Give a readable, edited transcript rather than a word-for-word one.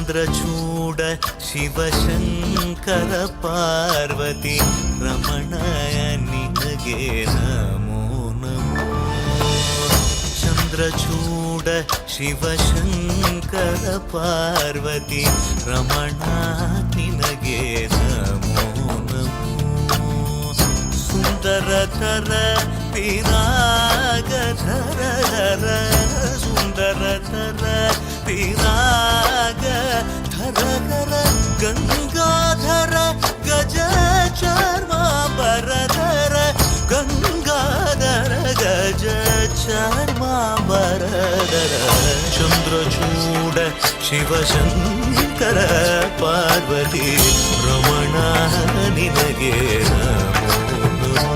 ಚಂದ್ರಚೂಡ ಶಿವಶಂಕರ ಪಾರ್ವತಿ ರಮಣಯ ನಿನಗೆ ನಮೋ ನಮೋ. ಚಂದ್ರಚೂಡ ಶಿವಶಂಕರ ಪಾರ್ವತಿ ರಮಣ ನಿನಗೆ ನಮೋ ನಮೋ. ಸುಂದರತರ ಪಿರಾಗಧರ ಸುಂದರತರ ಪಿರಾಗಧರ ಗಂಗಾಧರ ಗಜ ಚರ್ಮಾಂಬರಧರ ಗಂಗಾಧರ ಗಜ ಚರ್ಮಾಂಬರಧರ. ಚಂದ್ರಚೂಡ ಶಿವಶಂಕರ ಪಾರ್ವತಿ ರಮಣ ನಿನಗೆ ನಮೋ ನಮೋ.